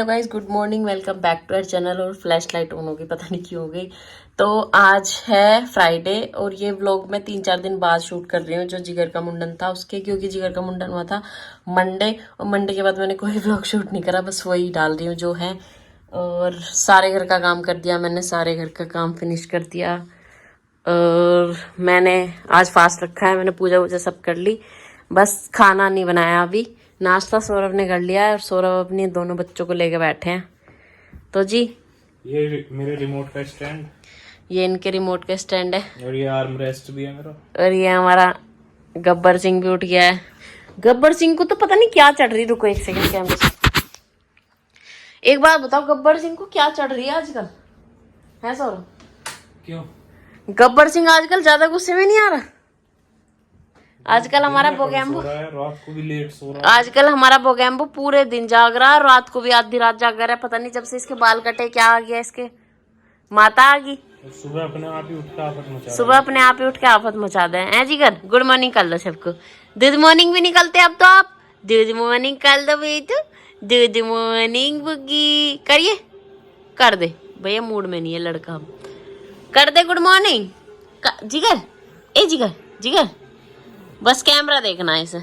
Guys, good morning, welcome back to our channel. और flash light on हो गई, पता नहीं क्यों हो गई। तो आज है फ्राइडे और ये व्लॉग मैं 3-4 दिन बाद शूट कर रही हूँ, जो जिगर का मुंडन था उसके, क्योंकि जिगर का मुंडन हुआ था मंडे और मंडे के बाद मैंने कोई व्लॉग शूट नहीं करा, बस वही डाल रही हूँ जो है। और सारे घर का काम कर दिया मैंने, सारे घर का काम फिनिश कर दिया। और मैंने आज फास्ट रखा है, मैंने पूजा वूजा सब कर ली, बस खाना नहीं बनाया अभी। नाश्ता सौरभ ने कर लिया है और सौरभ अपने दोनों बच्चों को लेके बैठे हैं। तो जी ये मेरे रिमोट का स्टैंड, ये इनके रिमोट का स्टैंड है और ये आर्म रेस्ट भी है मेरा। और ये हमारा गब्बर सिंह भी उठ गया है। गब्बर सिंह को तो पता नहीं क्या चढ़ रही, रुको एक सेकंड कैमरे से। एक बात बताओ, गब्बर सिंह को क्या चढ़ रही है आजकल, है सौरभ? क्यों? गब्बर सिंह आजकल ज्यादा गुस्से में नहीं आ रहा। आजकल हमारा बोगैम्बो, रात को भी लेट सो रहा है। आजकल हमारा बोगैम्बो पूरे दिन जाग रहा है, रात को भी आधी रात जाग रहा है। पता नहीं जब से इसके बाल कटे क्या आ गया, इसके माता आ गई। सुबह अपने आप ही उठ के आफत मचा सुबह अपने आप ही उठ के आफत मचा दे हैं जिगर। गुड मॉर्निंग कर लो सबको। गुड मॉर्निंग भी निकलते अब तो आप। गुड मॉर्निंग कर दो बेटू, गुड मॉर्निंग बुगी करिए। कर दे भैया, मूड में नहीं है लड़का, कर दे गुड मॉर्निंग जिगर। ए जिगर, जिगर बस कैमरा देखना है इसे।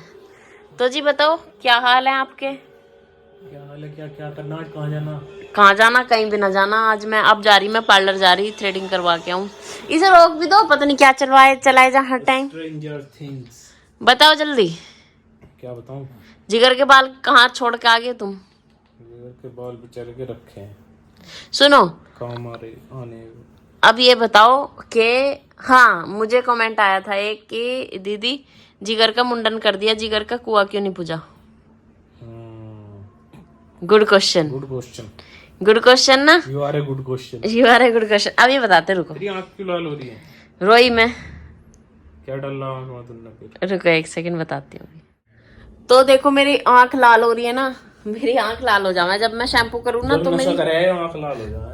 तो जी बताओ क्या हाल है आपके? क्या हाल है? क्या क्या करना? आज कहाँ जाना? कहाँ जाना? कहीं भी ना जाना। आज मैं अब जा रही, मैं पार्लर जा रही, थ्रेडिंग करवा के आऊँ। इसे रोक भी दो, पता नहीं क्या चलाए जा हर टाइम। Stranger things. बताओ जल्दी। क्या बताऊं? जिगर के बाल कहाँ छोड़ के आ गए तुम? जिगर के बाल बेचारे के रखे हैं, सुनो काम आ रहे आने। अब ये बताओ कि हाँ, मुझे कमेंट आया था एक कि दीदी जिगर का मुंडन कर दिया, जिगर का कुआं क्यों नहीं पूजा? Good question, good question, good question ना। You are a good question, you are a good question. अब ये बताते, रुको। तेरी आंख क्यों लाल हो रही है? रोई मैं, क्या डल रहा आंख में तुमने फिर? रुको एक सेकंड बताती हूँ। तो देखो मेरी आंख लाल हो रही है ना, मेरी आंख लाल हो जावे जब मैं शैम्पू करूँ ना, तो मेरी करे आंख लाल हो जाए।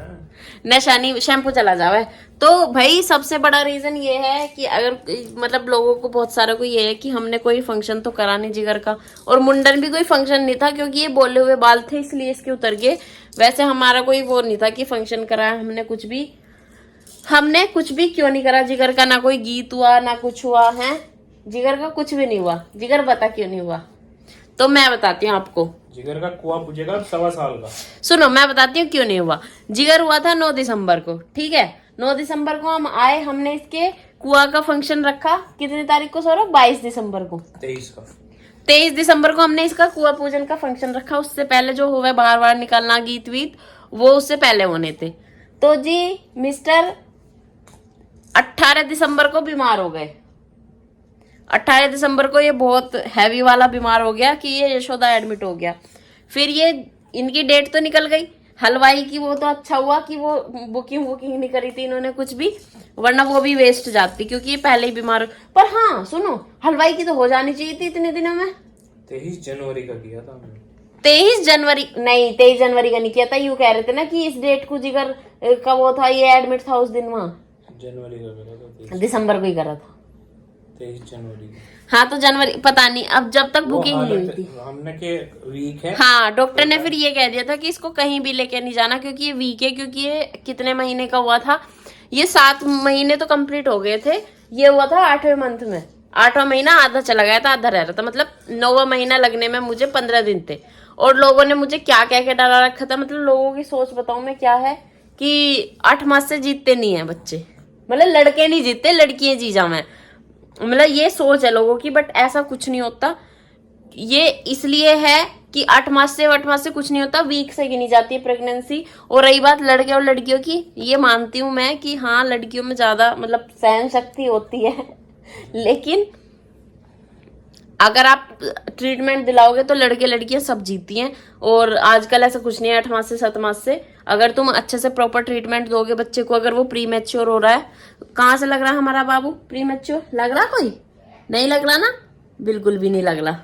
नशा नहीं, शैम्पू चला जावे। तो भाई सबसे बड़ा रीजन ये है कि अगर मतलब लोगों को बहुत सारा को ये है कि हमने कोई फंक्शन तो करा नहीं जिगर का, और मुंडन भी कोई फंक्शन नहीं था क्योंकि ये बोले हुए बाल थे इसलिए इसके उतर गए। वैसे हमारा कोई वो नहीं था कि फंक्शन कराया हमने कुछ भी क्यों नहीं करा जिगर का। ना कोई गीत हुआ ना कुछ हुआ है, जिगर का कुछ भी नहीं हुआ। जिगर बता क्यों नहीं हुआ? तो मैं बताती हूँ आपको। जिगर का कुआं पूछेगा 1.25 साल का। सुनो मैं बताती हूँ क्यों नहीं हुआ। जिगर हुआ था 9 दिसंबर को, ठीक है। 9 दिसंबर को हम आए, हमने इसके कुआं का फंक्शन रखा। कितनी तारीख को सौरभ? 22 दिसंबर को। 23 दिसंबर को हमने इसका कुआं पूजन का फंक्शन रखा। उससे पहले जो हुआ बाहर बाहर निकलना, गीत वीत, वो उससे पहले होने थे। तो जी मिस्टर 18 दिसंबर को बीमार हो गए। 18 दिसंबर को ये बहुत हैवी वाला बीमार हो गया कि ये यशोदा एडमिट हो गया। फिर ये इनकी डेट तो निकल गई हलवाई की। वो तो अच्छा हुआ कि वो बुकिंग नहीं करी थी इन्होंने कुछ भी, वरना वो भी वेस्ट जाती क्योंकि ये पहले ही बीमार। पर हाँ सुनो, हलवाई की तो हो जानी चाहिए थी इतने दिनों में। 23 जनवरी का किया था 23 जनवरी नहीं, 23 जनवरी का नहीं किया था। यूं कह रहे थे ना कि इस डेट को जिगर का वो था, ये एडमिट था उस दिन। वहां जनवरी का करा था, दिसंबर को ही करा था। 23 जनवरी। हाँ तो जनवरी पता नहीं, अब जब तक बुकिंग नहीं हुई थी हमने के वीक है। हाँ, डॉक्टर ने फिर ये कह दिया था कि इसको कहीं भी लेके नहीं जाना क्योंकि ये वीक है। क्योंकि ये कितने महीने का हुआ था? ये 7 महीने तो कंप्लीट हो गए थे। ये हुआ था 8वें मंथ में। 8वां महीना आधा चला गया था, आधा रह रहा था। मतलब 9वां महीना लगने में मुझे 15 दिन थे। और लोगों ने मुझे क्या कह के डरा रखा था, मतलब लोगों की सोच बताऊं मैं क्या है कि 8 मास से जीतते नहीं है बच्चे, मतलब लड़के नहीं जीतते, लड़कियां जी जावे। मतलब ये सोच है लोगों की, बट ऐसा कुछ नहीं होता। ये इसलिए है कि 8 मास से कुछ नहीं होता, वीक से गिनी जाती है प्रेगनेंसी। और रही बात लड़के और लड़कियों की, ये मानती हूं मैं कि हाँ लड़कियों में ज्यादा मतलब सहन शक्ति होती है लेकिन अगर आप ट्रीटमेंट दिलाओगे तो लड़के लड़कियां सब जीती हैं। और आजकल ऐसा कुछ नहीं है 8 मास से 7 मास से। अगर तुम अच्छे से प्रॉपर ट्रीटमेंट दोगे बच्चे को, अगर वो प्री मैच्योर हो रहा है। कहाँ से लग रहा है हमारा बाबू प्री मैच्योर? लग रहा कोई नहीं लग रहा ना, बिल्कुल भी नहीं लग रहा।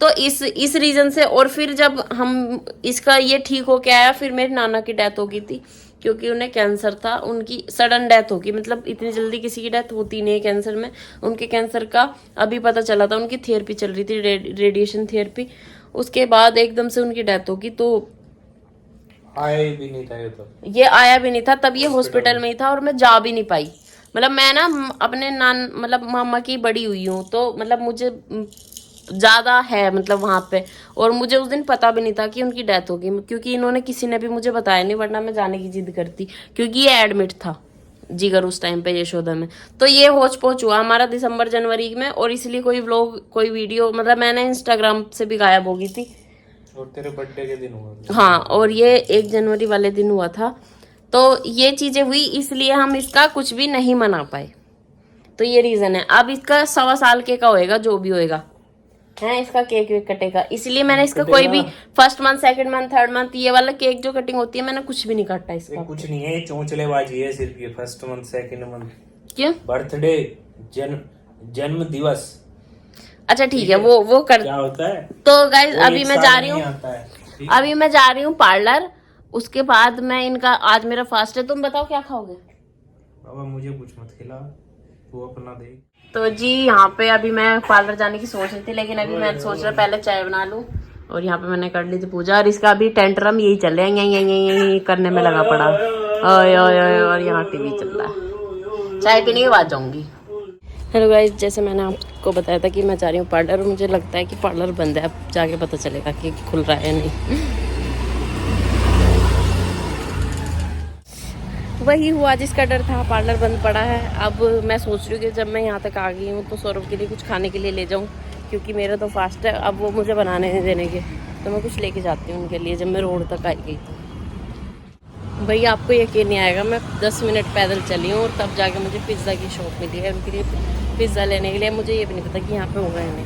तो इस रीजन से। और फिर जब हम इसका ये ठीक हो के आया, फिर मेरे नाना की डेथ हो गई थी क्योंकि उन्हें कैंसर था। उनकी सडन डेथ होगी, मतलब इतनी जल्दी किसी की डेथ होती नहीं है कैंसर में। उनके कैंसर का अभी पता चला था, उनकी थेरेपी चल रही थी, रेडिएशन थेरेपी। उसके बाद एकदम से उनकी डेथ होगी। तो आया ही भी नहीं था ये तो। ये आया भी नहीं था तब, ये हॉस्पिटल में ही था और मैं जा भी नहीं पाई। मतलब मैं ना अपने मतलब मामा की बड़ी हुई हूँ, तो मतलब मुझे ज्यादा है मतलब वहां पे। और मुझे उस दिन पता भी नहीं था कि उनकी डेथ होगी, क्योंकि इन्होंने किसी ने भी मुझे बताया नहीं, वरना मैं जाने की जिद करती, क्योंकि ये एडमिट था जिगर उस टाइम पे यशोदा में। तो ये होच पोच हुआ हमारा दिसंबर जनवरी में, और इसलिए कोई व्लॉग कोई वीडियो मतलब मैंने इंस्टाग्राम से भी गायब हो गई थी। और तेरे बर्थडे के दिन हुआ। हाँ, और ये 1 जनवरी वाले दिन हुआ था। तो ये चीजें हुई, इसलिए हम इसका कुछ भी नहीं मना पाए। तो ये रीजन है। अब इसका 1.25 साल के का होएगा, जो भी होएगा है, इसका केक वेक कटेगा। इसलिए मैंने इसका कोई भी 1st month 2nd month 3rd month ये वाला केक जो कटिंग होती है मैंने कुछ भी नहीं काटा इसका। कुछ नहीं है, चौंचलेबाजी है सिर्फ ये। 1st मंथ 2nd मंथ क्यों? बर्थडे, जन्म दिवस। अच्छा ठीक है, वो कर क्या होता है। तो गाइज अभी मैं जा रही हूँ, अभी मैं जा रही हूँ पार्लर। उसके बाद मैं इनका, आज मेरा फास्ट है। तुम बताओ क्या खाओगे? बाबा मुझे कुछ मत खिला, तू अपना दे। तो जी यहाँ पे अभी मैं पार्लर जाने की सोच रही थी, लेकिन अभी मैं सोच रहा पहले चाय बना लूं। और यहाँ पे मैंने कर ली थी पूजा, और इसका अभी टेंट्रम यही चल रहा है, यही करने में लगा पड़ा। और यहाँ टीवी चल रहा है, चाय पीने के बाद जाऊंगी। हेलो गाइस, जैसे मैंने आपको बताया था कि मैं जा रही हूँ पार्लर, और मुझे लगता है कि पार्लर बंद है। अब जाके पता चलेगा कि खुल रहा है या नहीं। वही हुआ जिसका डर था, पार्लर बंद पड़ा है। अब मैं सोच रही हूँ कि जब मैं यहाँ तक आ गई हूँ तो सौरभ के लिए कुछ खाने के लिए ले जाऊँ, क्योंकि मेरा तो फास्ट है। अब वो मुझे बनाने नहीं देंगे, तो मैं कुछ लेके जाती हूँ उनके लिए जब मैं रोड तक आई गई तो। भाई आपको यकीन नहीं आएगा, मैं 10 मिनट पैदल चली हूँ और तब जाके मुझे पिज़्ज़ा की शॉप मिली है। उनके लिए पिज़्ज़ा लेने के लिए मुझे ये भी नहीं पता कि यहाँ पे होगा या नहीं।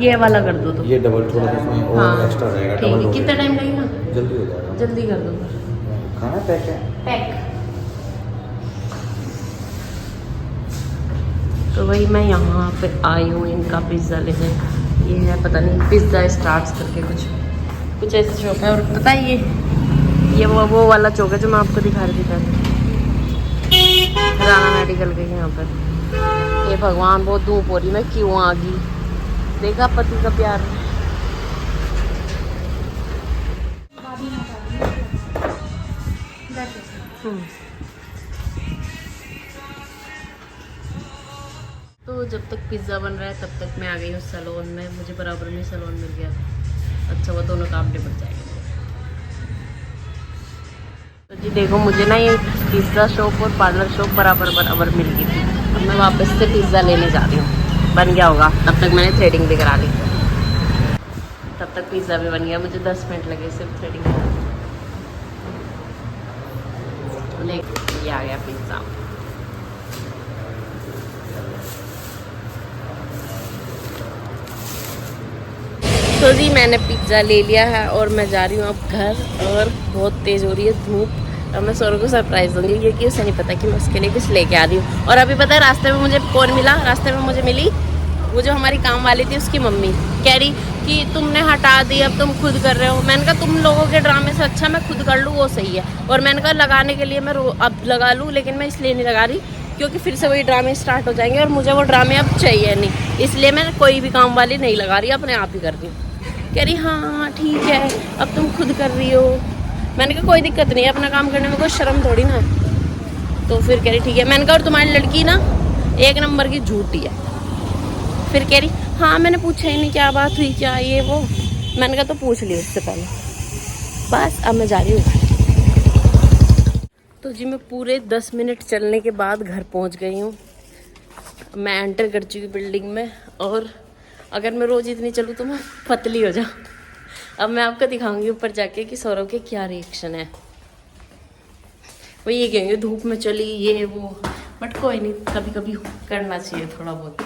ये वाला कर दो तो ये डबल थोड़ा इसमें और एक्स्ट्रा रहेगा। ठीक है, कितना टाइम लगेगा? जल्दी हो जाएगा। जल्दी कर दो। खाना पैक है। पैक। तो वही मैं यहाँ पे आई हूँ इनका पिज़्ज़ा लेने। ये है पता नहीं पिज़्ज़ा स्टार्ट्स करके कुछ ऐसा शॉप है। और पता है ये वो वाला चौक है जो मैं आपको दिखा रही थी पहले, राना मेडिकल के यहाँ पर। ये भगवान बहुत धूप हो रही, मैं क्यों आ गई? देखा पति का प्यार। तो जब तक पिज़्ज़ा बन रहा है तब तक मैं आ गई हूँ सैलून में। मुझे बराबर में सैलून मिल गया, अच्छा वो दोनों काम निपट जाएंगे। तो जी देखो, मुझे ना ये पिज़्ज़ा शॉप और पार्लर शॉप बराबर मिल गई थी। अब मैं वापस से पिज़्ज़ा लेने जा रही हूँ। बन गया होगा, तब तक मैंने थ्रेडिंग भी करा ली। तब तक पिज़्ज़ा भी बन गया, मुझे 10 मिनट लगे सिर्फ थ्रेडिंग कराने। ये आ गया पिज़्ज़ा। तो जी मैंने पिज़्ज़ा ले लिया है और मैं जा रही हूँ अब घर। और बहुत तेज़ हो रही है धूप। अब मैं सौरभ को सरप्राइज़ दूंगी, क्योंकि उसे नहीं पता कि मैं उसके लिए कुछ लेके आ रही हूँ। और अभी पता है रास्ते में मुझे कौन मिला? रास्ते में मुझे मिली वो जो हमारी काम वाली थी, उसकी मम्मी। कह रही कि तुमने हटा दी, अब तुम खुद कर रहे हो। मैंने कहा तुम लोगों के ड्रामे से अच्छा मैं खुद कर लूँ, वो सही है। और मैंने कहा लगाने के लिए मैं अब लगा लूँ, लेकिन मैं इसलिए नहीं लगा रही क्योंकि फिर से वही ड्रामे स्टार्ट हो जाएंगे और मुझे वो ड्रामे अब चाहिए नहीं। इसलिए मैं कोई भी काम वाली नहीं लगा रही, अपने आप ही कर रही हूँ। कह रही हाँ ठीक है, अब तुम खुद कर रही हो। मैंने कहा कोई दिक्कत नहीं है, अपना काम करने में कोई शर्म थोड़ी ना है। तो फिर कह रही ठीक है। मैंने कहा और तुम्हारी लड़की ना 1 नंबर की झूठी है। फिर कह रही हाँ मैंने पूछा ही नहीं क्या बात हुई, क्या ये वो। मैंने कहा तो पूछ लियो उससे पहले। बस अब मैं जा रही हूँ। तो जी मैं पूरे 10 मिनट चलने के बाद घर पहुँच गई हूँ। मैं एंटर कर चुकी बिल्डिंग में, और अगर मैं रोज इतनी चलूँ तो मैं पतली हो जाऊँ। अब मैं आपको दिखाऊंगी ऊपर जाके कि सौरभ के क्या रिएक्शन है। वो ये कहेंगे धूप में चली ये वो, बट कोई नहीं, कभी कभी करना चाहिए थोड़ा बहुत।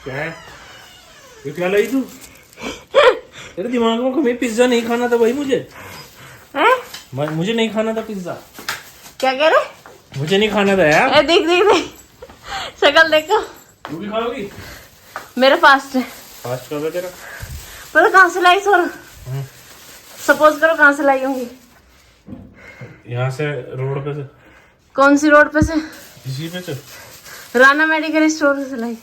क्या है ये? क्या लाई तू? तेरे दिमाग में कभी पिज्जा नहीं खाना था भाई? मुझे नहीं खाना था पिज्जा। क्या कह रहे? मुझे नहीं खाना था यार। देख शक्ल देखो। तू भी खाओगी? मेरा फास्ट है। फास्ट कब है तेरा? पता कहाँ से लाई सौरभ? सपोज करो कहाँ से लाई होंगी। यहाँ से रोड पे से, कौन सी रोड पे से? इसी पे से। राना मेडिकल स्टोर से लाई।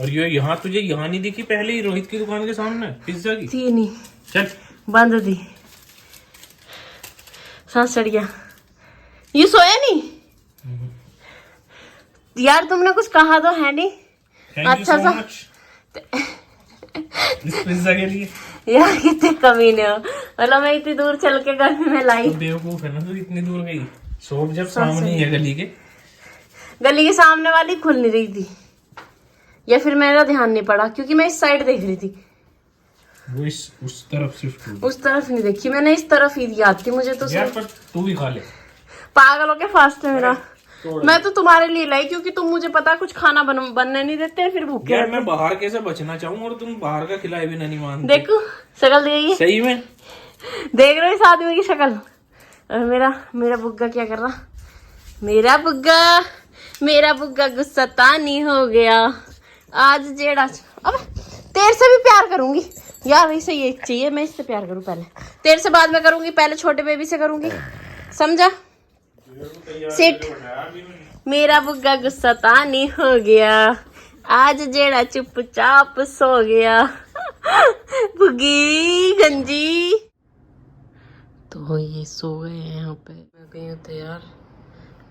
और ये यहाँ तुझे यहाँ नहीं दिखी पहले ही रोहित की दुकान के सामने पिज्जा की? थी नहीं, चल बंद थी। सांस चढ़ गया। ये सोया नहीं यार, तुमने कुछ कहा तो है नहीं। अच्छा सा इस पिज्जा के लिए यार कितने कमीने हो, मतलब मैं इतनी दूर चल के गर्मी में लाई। तो बेवकूफ है ना, तो इतनी दूर गई। शॉप जब सामने ही है गली के सामने वाली खुल नहीं रही थी, या फिर मेरा ध्यान नहीं पड़ा क्योंकि मैं इस साइड देख रही थी। वो उस तरफ शिफ्ट हुई। उस तरफ नहीं देखी मैंने, इस तरफ ही याद थी मुझे तो। यार पर तू भी खा ले। पागल हो के फास्ट है मेरा। मैं तो तुम्हारे लिए लाई क्योंकि तुम मुझे पता कुछ खाना बनने नहीं देते, फिर भूखे। यार मैं बाहर कैसे बचना चाहूँ और तुम बाहर का खिलाए भी नहीं मानते। देखो शक्ल देखिए, सही में देख रहे हो इस आदमी की शक्ल। और मेरा बुग्गा क्या कर रहा? मेरा बुग्गा गुस्सा तानी हो गया आज जेड़ा। अब तेरे से भी प्यार करूंगी यार, इसे ये चाहिए मैं इससे प्यार करूं पहले, तेरे से बाद में करूंगी, पहले छोटे बेबी से करूंगी, समझा? सिट। मेरा बुग्गा गुस्सा तानी हो गया आज जेड़ा चुपचाप सो गया। बुग्गी गंजी। तो ये सो गए हैं यहाँ पे। मैं गई हूँ तैयार,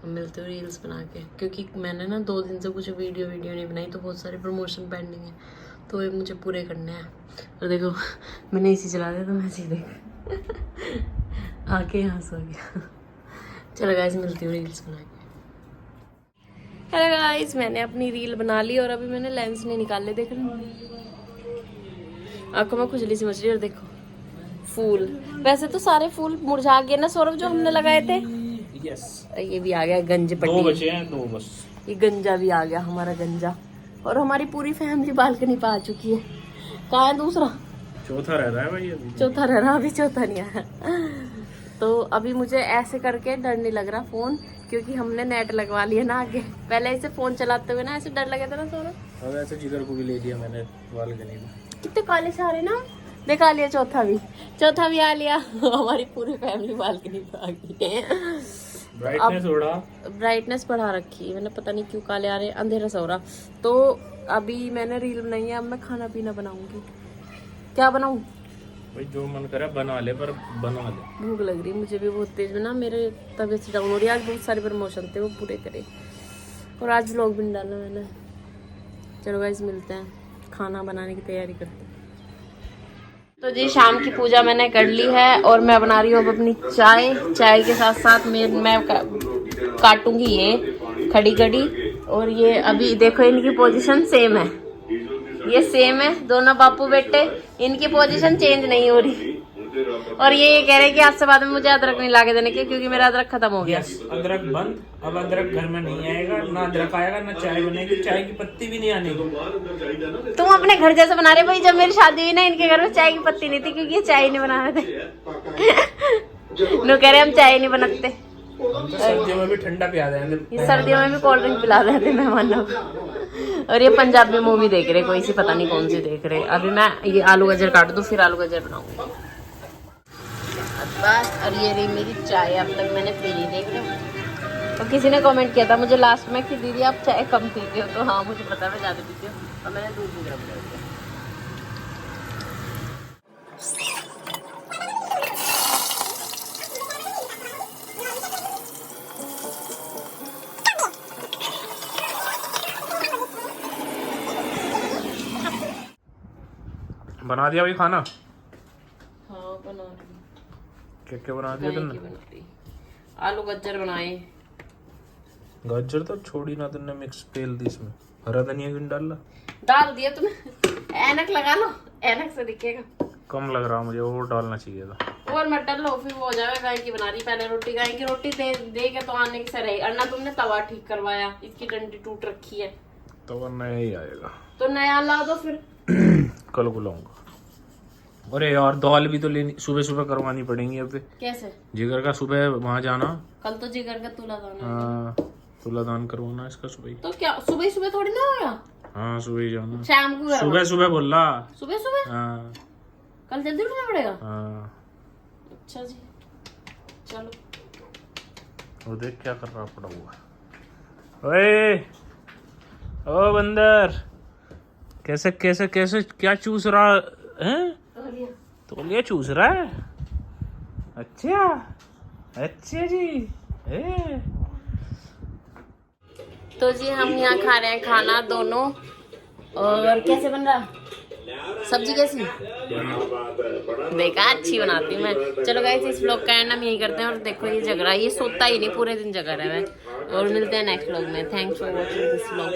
मिलते हुए रील्स बना के, क्योंकि मैंने ना 2 दिन से कुछ वीडियो नहीं बनाई, तो बहुत सारे प्रमोशन पेंडिंग है, तो ये मुझे पूरे करने हैं। और देखो मैंने इसी चला दिया तो मैं सीधे आके यहाँ सो गया। चलो गाइस मिलती हूँ रील्स बना के। हेलो गाइस, मैंने अपनी रील बना ली और अभी मैंने लेंस नहीं निकाले, देख रहे हो आंखों में खुजली सी मच रही है। और देखो फूल, वैसे तो सारे फूल मुरझा गए ना सौरभ जो हमने लगाए थे। यस। ये भी आ गया गंज 2 पट्टी, बचे हैं 2 बस। ये गंजा भी आ गया हमारा गंजा। और हमारी पूरी फैमिली बालकनी पे आ चुकी है। कहाँ है दूसरा? चौथा रह रहा है भाई अभी। चौथा रह रहा, अभी चौथा नहीं आया। तो अभी मुझे ऐसे करके डर नहीं लग रहा फोन, क्योंकि हमने नेट लगवा लिया ना आगे। पहले ऐसे फोन चलाते हुए ना ऐसे डर लगे था ना सौरभ। अब ऐसे जिगर को भी ले लिया मैंने बालकनी में। कितने काले सारे ना, दिखा लिया चौथा भी आ लिया। हमारी पूरी फैमिली बालकनी पे आ गई। ब्राइटनेस बढ़ा रखी है मैंने, पता नहीं क्यों काले आ रहे, अंधेरा सा हो रहा। तो अभी मैंने रील बनाई है, अब मैं खाना पीना बनाऊंगी। क्या बनाऊं भाई? जो मन करे बना ले, पर बना ले। भूख लग रही मुझे भी बहुत तेज में ना, मेरे तबीयत से डाउन हो रही है। आज बहुत सारे प्रमोशन थे वो पूरे करे, और आज व्लॉग भी नहीं डाला मैंने। चलो गाइस मिलते हैं, खाना बनाने की तैयारी करते हैं। तो जी शाम की पूजा मैंने कर ली है और मैं बना रही हूँ अब अपनी चाय के साथ साथ मैं काटूंगी ये खड़ी। और ये अभी देखो इनकी पोजीशन सेम है, ये सेम है दोनों बापू बेटे, इनकी पोजीशन चेंज नहीं हो रही। और ये कह रहे हैं कि आज से बाद में मुझे अदरक नहीं लाके देने के, क्योंकि मेरा अदरक खत्म हो गया। अदरक बंद, अब अदरक घर में नहीं आएगा, ना अदरक आएगा ना चाय बनेगी, चाय की पत्ती भी नहीं आने। तुम अपने घर जैसे बना रहे भाई। जब मेरी शादी हुई ना इनके घर में चाय की पत्ती नहीं थी, क्योंकि ये चाय नहीं बना रहे थे। नो कह रहे हम चाय नहीं बनाते, सर्दियों में भी ठंडा पिला देंगे, सर्दियों में भी कोल्ड ड्रिंक पिला रहे थे मेहमानों को। और ये पंजाबी मूवी देख रहे, कोई सी पता नहीं कौन सी देख रहे। अभी मैं ये आलू गाजर काट दूं, फिर आलू गाजर बनाऊंगी बस। और ये रही मेरी चाय, अब तक मैंने पी ली, देख रहे हो। और किसी ने कमेंट किया था मुझे लास्ट में कि दीदी आप चाय कम पीते हो, तो हाँ मुझे पता है मैं ज़्यादा पीती हूँ, और मैंने दूध भी गर्म कर दिया। बना दिया भाई खाना? हाँ बना रही, क्या बना दिया तुमने? आलू गाजर बनाए। गाजर तो छोड़ी ना तुमने, मिक्स पेल दी इसमें, हरा धनिया क्यों डाल दिया तुमने। ऐनक लगा लो, ऐनक से दिखेगा। कम लग रहा मुझे, और डालना चाहिए था। और मटर लो, फिर वो हो जाएगा। गाय की बना रही, पहले रोटी गाय की रोटी दे के तो आने की से रही। अन्ना तुमने तवा ठीक करवाया, इसकी डंडी टूट रखी है, तो नया ही आएगा। तो नया ला दो फिर। कल को लाऊंगा। अरे यार दाल भी तो लेनी, सुबह सुबह करवानी पड़ेंगी अब। कैसे? जिगर का सुबह वहाँ जाना, कल तो जिगर का तुला दान है। हाँ तुलादान करवाना इसका सुबह। तो क्या सुबह सुबह थोड़ी ना होगा? हाँ सुबह ही जाना, शाम को सुबह सुबह बोल रहा। सुबह सुबह? हाँ कल जल्दी उठना पड़ेगा। हाँ। अच्छा जी, चलो वो देख क्या कर रहा पड़ा हुआ। ओए ओ बंदर, कैसे कैसे कैसे क्या चूस रहा है? तौलिया चूस रहा है। अच्छा अच्छा जी। तो जी हम यहाँ खा रहे हैं खाना दोनों। और कैसे बन रहा? सब्जी कैसी? बेकार अच्छी बनाती हूँ मैं। चलो गाइस, इस व्लॉग का एंड हम यही करते हैं। और देखो ये जग रहा है, ये सोता ही नहीं, पूरे दिन जग रहा है। और मिलते हैं नेक्स्ट व्लॉग में। Thanks for watching this vlog.